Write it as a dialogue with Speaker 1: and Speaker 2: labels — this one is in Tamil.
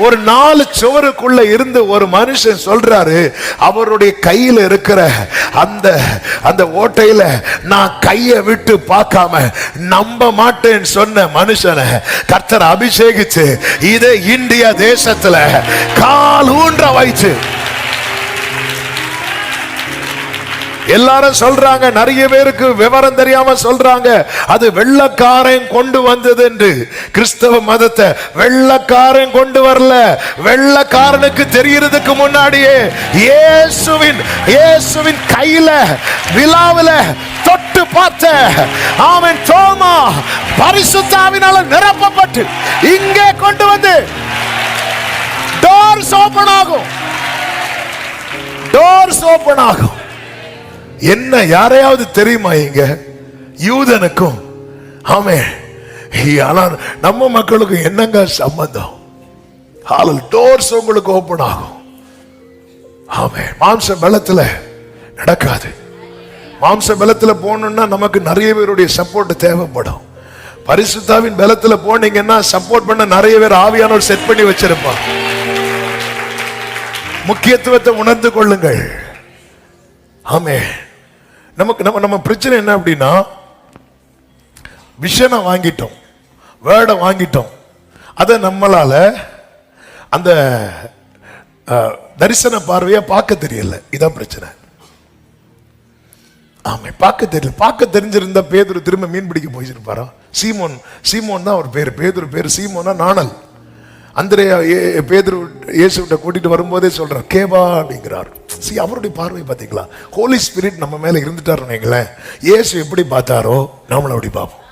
Speaker 1: ஒரு 4 சுவருக்குள்ள இருந்து ஒரு மனுஷன் சொல்றாரு, அவருடைய கையில இருக்கிற அந்த ஓட்டையில நான் கையை விட்டு பார்க்காம நம்ப மாட்டேன்னு சொன்ன மனுஷனை கர்த்தர் அபிஷேகிச்சு இதே இந்தியா தேசத்துல கால் ஊன்ற வைச்சு. எல்லாரும் சொல்றாங்க, நிறைய பேருக்கு விவரம் தெரியாம சொல்றாங்க, அது வெள்ளக்காரன் கொண்டு வந்தது என்று. கிறிஸ்தவ மதத்தை வெள்ளக்காரன் கொண்டு வரல. வெள்ளக்காரனுக்கு தெரியறதுக்கு முன்னாடியே இயேசுவின் கையில விழாவில தொட்டு பார்த்த அவன் தோமா பரிசுத்த ஆவியினால நிரப்பப்பட்டு இங்கே கொண்டு வந்து டோர்ஸ் ஓபன் ஆகும். டோர்ஸ் ஓபன் ஆகும். என்ன யாரையாவது தெரியுமா இங்க? யூதனுக்கும் ஆமென், ஆனா நம்ம மக்களுக்கு என்னங்க சம்பந்தம்? டோர்ஸ் உங்களுக்கு ஓபன் ஆகும். ஆமென். மாம்ச பலத்துல நடக்காது. மாம்ச பலத்துல போகணும்னா நமக்கு நிறைய பேருடைய சப்போர்ட் தேவைப்படும். பரிசுத்தாவின் பலத்துல போனீங்கன்னா சப்போர்ட் பண்ண நிறைய பேர் ஆவியானவர் செட் பண்ணி வச்சிருப்பான். முக்கியத்துவத்தை உணர்ந்து கொள்ளுங்கள். ஆமென். நம்ம பிரச்சனை என்ன அப்படின்னா, விஷனை வாங்கிட்டோம், வேர்டை வாங்கிட்டோம், அதை நம்மளால அந்த தரிசன பார்வையா பார்க்க தெரியல. இதான் பிரச்சனை. ஆமா, பார்க்க தெரியல. பார்க்க தெரிஞ்சிருந்தா பேதுரு திரும்ப மீன் பிடிக்க போயிருப்பாரா? சீமோன் தான் ஒரு பேரு. பேதுரு பேரு சீமோனா நாணல். அந்திரேயா பேதுரு இயேசுகிட்ட கூட்டிட்டு வரும்போதே சொல்றார், கேவா அப்படிங்கிறார். அவருடைய பார்வை பார்த்தீங்களா? ஹோலி ஸ்பிரிட் நம்ம மேல இருந்துட்டாருன்னு வைங்களேன், இயேசு எப்படி பார்த்தாரோ நம்மள அப்படி பார்ப்போம்.